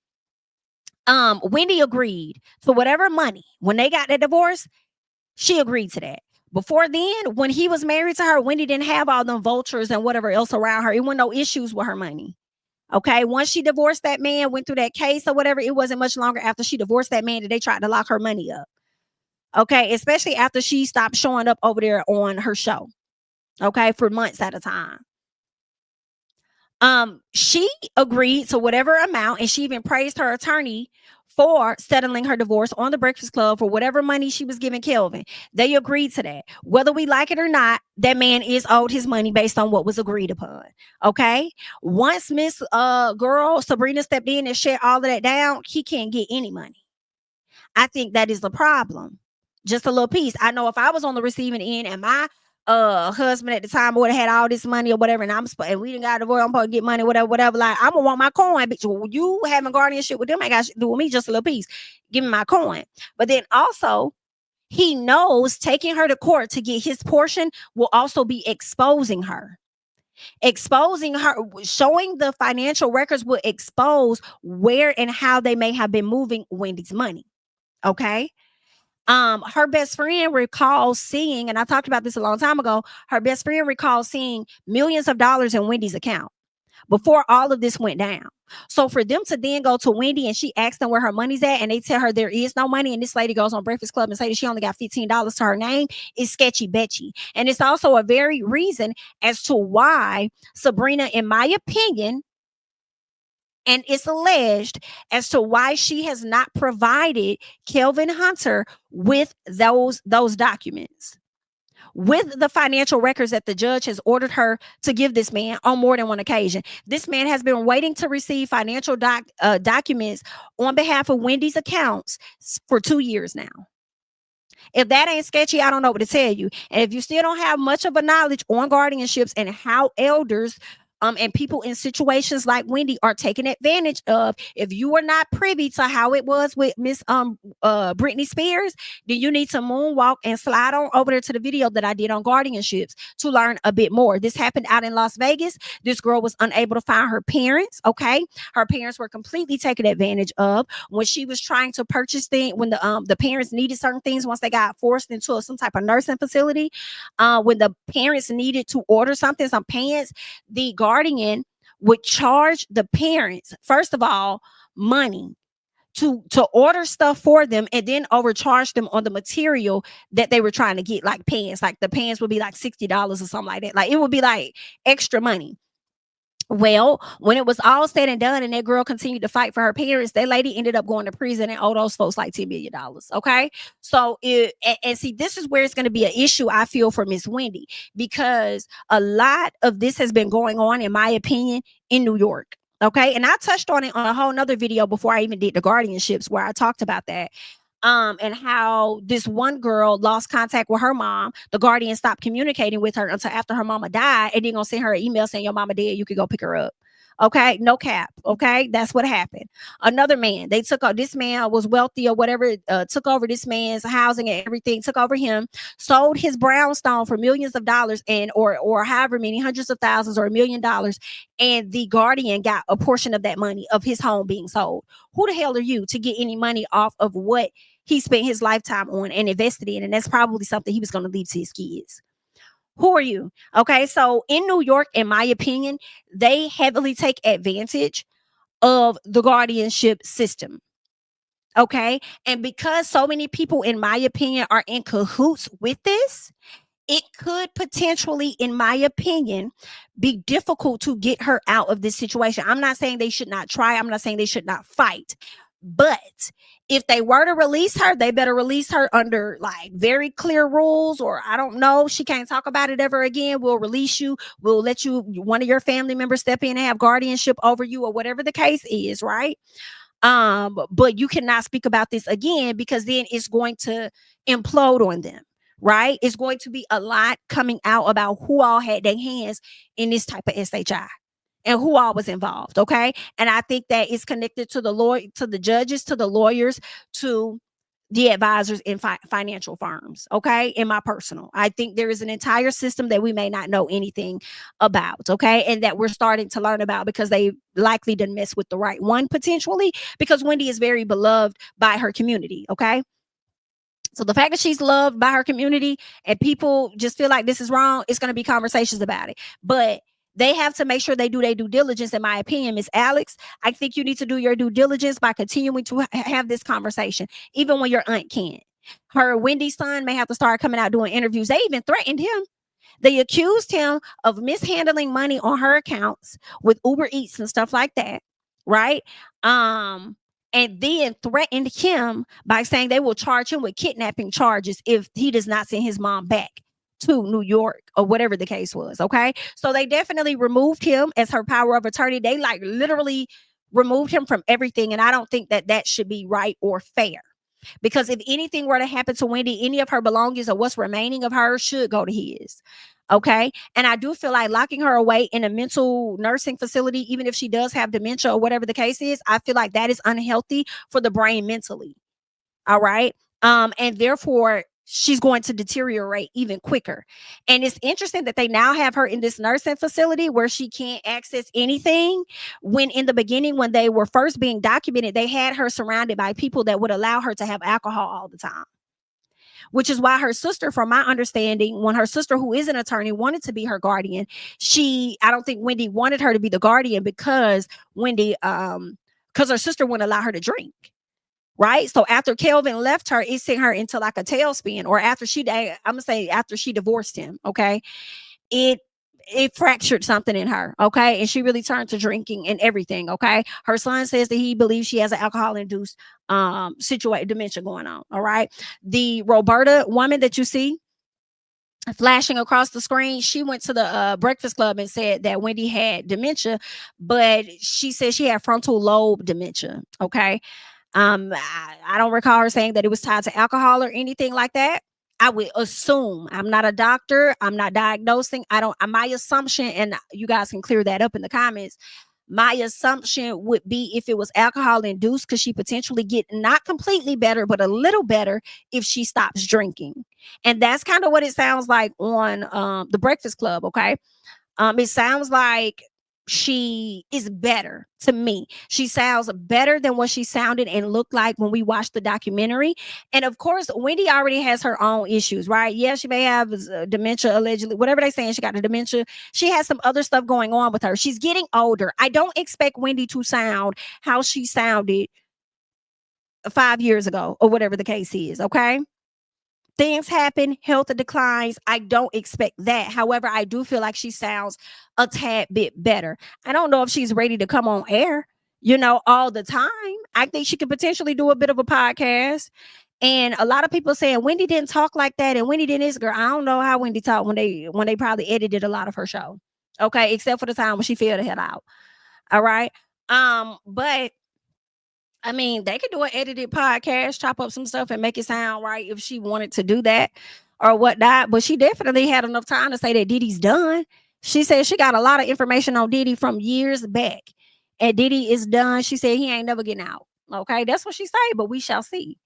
Wendy agreed to whatever money when they got that divorce. She agreed to that. Before then, when he was married to her, Wendy didn't have all them vultures and whatever else around her. It wasn't no issues with her money. Okay. Once she divorced that man, went through that case or whatever, it wasn't much longer after she divorced that man that they tried to lock her money up. Okay. Especially after she stopped showing up over there on her show. Okay. For months at a time. She agreed to whatever amount, and she even praised her attorney for settling her divorce on the Breakfast Club for whatever money she was giving Kelvin. They agreed to that. Whether we like it or not, that man is owed his money based on what was agreed upon. Okay. Once Miss girl Sabrina stepped in and shut all of that down, he can't get any money. I think that is the problem. Just a little piece. I know if I was on the receiving end and my husband at the time would have had all this money or whatever, and we didn't got a divorce, I'm supposed to get money, whatever. Like, I'm gonna want my coin, bitch. You having guardianship with them ain't got shit to do with me, just a little piece. Give me my coin. But then also, he knows taking her to court to get his portion will also be exposing her. Exposing her, showing the financial records will expose where and how they may have been moving Wendy's money. Okay. Her best friend recalls seeing, and I talked about this a long time ago, her best friend recalls seeing millions of dollars in Wendy's account before all of this went down. So for them to then go to Wendy and she asks them where her money's at, and they tell her there is no money, and this lady goes on Breakfast Club and say that she only got $15 to her name, is sketchy betchy. And it's also a very reason as to why Sabrina, in my opinion, and it's alleged as to why she has not provided Kelvin Hunter with those documents, with the financial records that the judge has ordered her to give this man on more than one occasion. This man has been waiting to receive financial documents on behalf of Wendy's accounts for 2 years now. If that ain't sketchy, I don't know what to tell you. And if you still don't have much of a knowledge on guardianships and how elders and people in situations like Wendy are taken advantage of, if you are not privy to how it was with Miss Britney Spears, then you need to moonwalk and slide on over there to the video that I did on guardianships to learn a bit more. This happened out in Las Vegas. This girl was unable to find her parents. Okay, her parents were completely taken advantage of when she was trying to purchase things. When the parents needed certain things, once they got forced into some type of nursing facility, when the parents needed to order something, some pants, the guardian would charge the parents, first of all, money to order stuff for them, and then overcharge them on the material that they were trying to get, like pants. Like the pants would be like $60 or something like that. Like it would be like extra money. Well, when it was all said and done and that girl continued to fight for her parents, that lady ended up going to prison and owed those folks like $10 million. Okay. So and see, this is where it's going to be an issue, I feel, for Miss Wendy, because a lot of this has been going on, in my opinion, in New York. Okay. And I touched on it on a whole nother video before I even did the guardianships, where I talked about that. And how this one girl lost contact with her mom. The guardian stopped communicating with her until after her mama died, and then gonna send her an email saying your mama dead, you could go pick her up. Okay, no cap. Okay, that's what happened. Another man, they took this man was wealthy or whatever, took over this man's housing and everything, took over him, sold his brownstone for millions of dollars, and or however many hundreds of thousands or $1 million, and the guardian got a portion of that money of his home being sold. Who the hell are you to get any money off of what he spent his lifetime on and invested in? And that's probably something he was going to leave to his kids. Who are you? Okay, so in New York, in my opinion, they heavily take advantage of the guardianship system. Okay, and because so many people, in my opinion, are in cahoots with this, it could potentially, in my opinion, be difficult to get her out of this situation. I'm not saying they should not try. I'm not saying they should not fight. But if they were to release her, they better release her under like very clear rules, or I don't know, she can't talk about it ever again. We'll release you. We'll let you, one of your family members, step in and have guardianship over you, or whatever the case is, right? But you cannot speak about this again, because then it's going to implode on them. Right? It's going to be a lot coming out about who all had their hands in this type of SHI and who all was involved. Okay. And I think that it's connected to the lawyer, to the judges, to the lawyers, to the advisors in financial firms. Okay. In my personal, I think there is an entire system that we may not know anything about. Okay. And that we're starting to learn about because they likely didn't mess with the right one potentially, because Wendy is very beloved by her community. Okay. So the fact that she's loved by her community and people just feel like this is wrong, it's going to be conversations about it. But they have to make sure they do their due diligence, in my opinion. Miss Alex, I think you need to do your due diligence by continuing to have this conversation, even when your aunt can't. Her Wendy's son may have to start coming out doing interviews. They even threatened him. They accused him of mishandling money on her accounts with Uber Eats and stuff like that, right? And then threatened him by saying they will charge him with kidnapping charges if he does not send his mom back to New York or whatever the case was. Okay. So they definitely removed him as her power of attorney. They like literally removed him from everything. And I don't think that that should be right or fair. Because if anything were to happen to Wendy, any of her belongings or what's remaining of her should go to his. Okay. And I do feel like locking her away in a mental nursing facility, even if she does have dementia or whatever the case is, I feel like that is unhealthy for the brain mentally. All right. And therefore, she's going to deteriorate even quicker. And it's interesting that they now have her in this nursing facility where she can't access anything, when in the beginning, when they were first being documented, they had her surrounded by people that would allow her to have alcohol all the time. Which is why her sister, from my understanding, when her sister, who is an attorney, wanted to be her guardian, I don't think Wendy wanted her to be the guardian because because her sister wouldn't allow her to drink. Right. So after Kelvin left her, it sent her into like a tailspin, or after I'm gonna say after she divorced him. Okay. It fractured something in her. Okay. And she really turned to drinking and everything. Okay. Her son says that he believes she has an alcohol induced dementia going on. All right. The Roberta woman that you see flashing across the screen, she went to the Breakfast Club and said that Wendy had dementia, but she said she had frontal lobe dementia. Okay. I don't recall her saying that it was tied to alcohol or anything like that. I would assume. I'm not a doctor. I'm not diagnosing. My assumption, and you guys can clear that up in the comments. My assumption would be if it was alcohol induced, because she potentially get not completely better, but a little better if she stops drinking. And that's kind of what it sounds like on the Breakfast Club. Okay. It sounds like she is better to me. She sounds better than what she sounded and looked like when we watched the documentary. And of course, Wendy already has her own issues, right? Yeah, she may have dementia, allegedly, whatever they're saying. She got the dementia. She has some other stuff going on with her. She's getting older. I don't expect Wendy to sound how she sounded 5 years ago or whatever the case is. Okay. Things happen, health declines. I don't expect that. However, I do feel like she sounds a tad bit better. I don't know if she's ready to come on air, all the time. I think she could potentially do a bit of a podcast. And a lot of people saying Wendy didn't talk like that and Wendy didn't this. Girl, I don't know how Wendy talked when they probably edited a lot of her show. Okay, except for the time when she filled the head out. All right. But I mean, they could do an edited podcast, chop up some stuff and make it sound right if she wanted to do that or whatnot. But she definitely had enough time to say that Diddy's done. She said she got a lot of information on Diddy from years back. And Diddy is done. She said he ain't never getting out. Okay. That's what she said, but we shall see.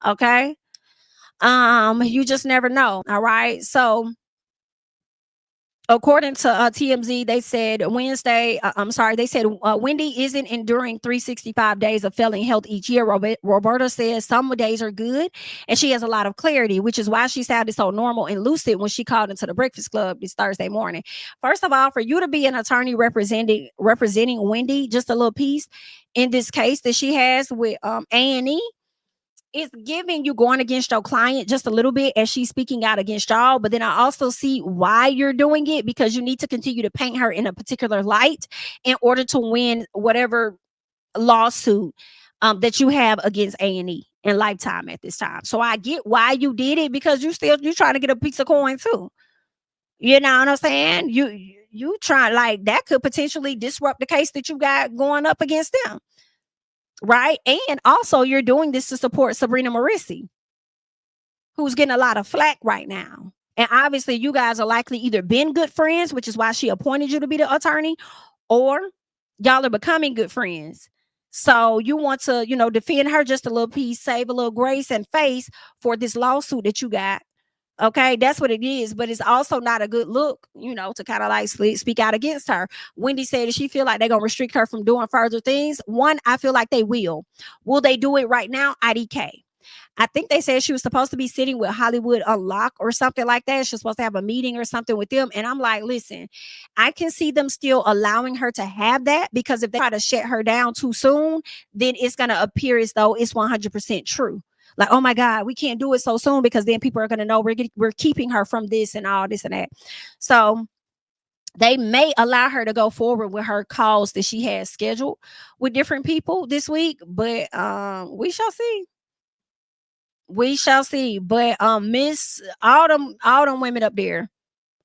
Okay. You just never know. All right. So according to TMZ, they said Wendy isn't enduring 365 days of failing health each year. Roberta says some days are good and she has a lot of clarity, which is why she sounded so normal and lucid when she called into the Breakfast Club this Thursday morning. First of all, for you to be an attorney representing Wendy, just a little piece in this case that she has with A&E, it's giving you going against your client just a little bit as she's speaking out against y'all. But then I also see why you're doing it, because you need to continue to paint her in a particular light in order to win whatever lawsuit that you have against A&E and Lifetime at this time. So I get why you did it, because you're trying to get a piece of coin too. You know what I'm saying? You try, like, that could potentially disrupt the case that you got going up against them. Right. And also you're doing this to support Sabrina Marissi, who's getting a lot of flack right now. And obviously you guys are likely either been good friends, which is why she appointed you to be the attorney, or y'all are becoming good friends. So you want to, defend her just a little piece, save a little grace and face for this lawsuit that you got. Okay, that's what it is. But it's also not a good look, to kind of like speak out against her. Wendy said that she feel like they're gonna restrict her from doing further things. One, I feel like they will. Will they do it right now? IDK. I think they said she was supposed to be sitting with Hollywood Unlock or something like that. She's supposed to have a meeting or something with them. And I'm like, listen, I can see them still allowing her to have that, because if they try to shut her down too soon, then it's going to appear as though it's 100% true. Like, oh my God, we can't do it so soon, because then people are going to know we're keeping her from this and all this and that. So they may allow her to go forward with her calls that she has scheduled with different people this week, but we shall see. We shall see. But Miss all them women up there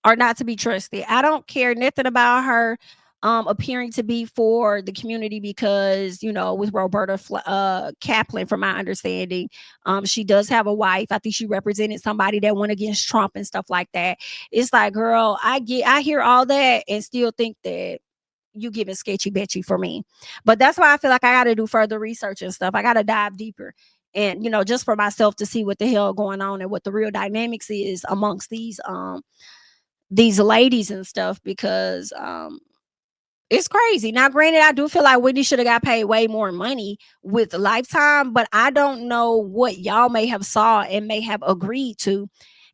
are not to be trusted. I don't care nothing about her appearing to be for the community, because with Roberta Kaplan, from my understanding, she does have a wife. I think she represented somebody that went against Trump and stuff like that. It's like, girl, I hear all that and still think that you giving sketchy betchy for me. But that's why I feel like I got to do further research and stuff. I got to dive deeper, and just for myself to see what the hell going on and what the real dynamics is amongst these ladies and stuff, because it's crazy. Now, granted, I do feel like Whitney should have got paid way more money with Lifetime, but I don't know what y'all may have saw and may have agreed to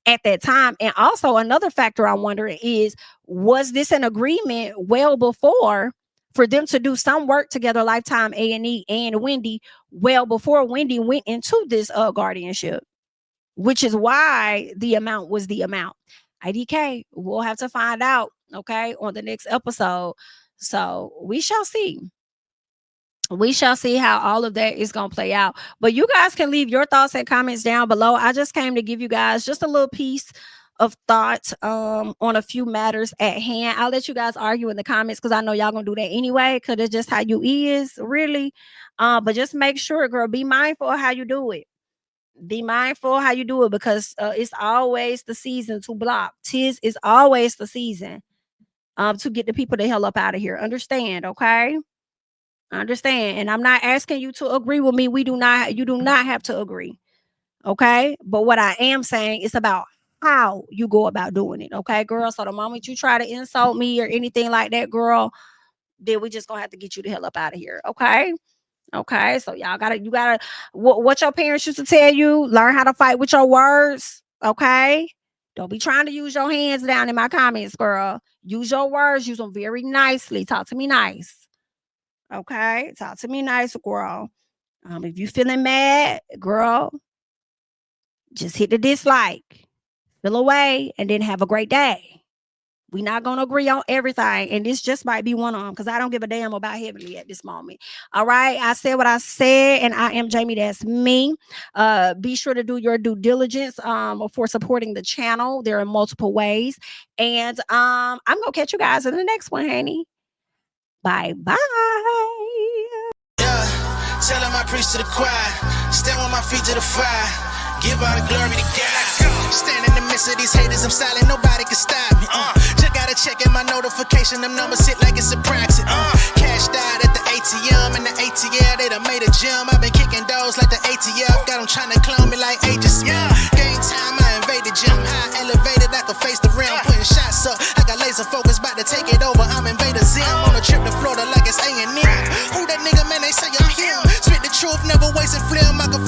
at that time. And also another factor I'm wondering is, was this an agreement well before for them to do some work together, Lifetime, A&E, and Wendy, well before Wendy went into this guardianship, which is why the amount was the amount. IDK, we'll have to find out, okay, on the next episode. So we shall see. We shall see how all of that is going to play out. But you guys can leave your thoughts and comments down below. I just came to give you guys just a little piece of thought on a few matters at hand. I'll let you guys argue in the comments, because I know y'all gonna do that anyway, because it's just how you is, really. But just make sure, girl, be mindful of how you do it. Be mindful how you do it, because it's always the season to block. Tis is always the season to get the people the hell up out of here. Understand, okay? Understand. And I'm not asking you to agree with me. You do not have to agree. Okay. But what I am saying is about how you go about doing it. Okay, girl. So the moment you try to insult me or anything like that, girl, then we just gonna have to get you the hell up out of here. Okay. Okay. So you gotta what your parents used to tell you, learn how to fight with your words. Okay. Don't be trying to use your hands down in my comments, girl. Use your words, use them very nicely. Talk to me nice. Okay, talk to me nice, girl. If you feeling mad, girl, just hit the dislike, feel away, and then have a great day. We're not gonna agree on everything, and this just might be one of them, because I don't give a damn about Heavenly at this moment. All right, I said what I said, and I am Jami. That's me. Be sure to do your due diligence for supporting the channel. There are multiple ways, and I'm gonna catch you guys in the next one, honey. Bye bye. Tell him I preach to the choir. Stand with my feet to the fire. Give all the glory to God. Stand in the midst of these haters, I'm silent, nobody can stop me. Just gotta check in my notification, them numbers hit like it's a praxis. Cash died at the ATM, and the ATL, they done made a gym. I've been kicking doors like the ATF, got them trying to clone me like ages. Game time, I invaded gym. High elevated, I can face the rim. Putting shots up, I got laser focus, about to take it over. I'm Invader Zim, on a trip to Florida like it's A&M. Who that nigga, man, they say I'm him. Spit the truth, never wasted film, I can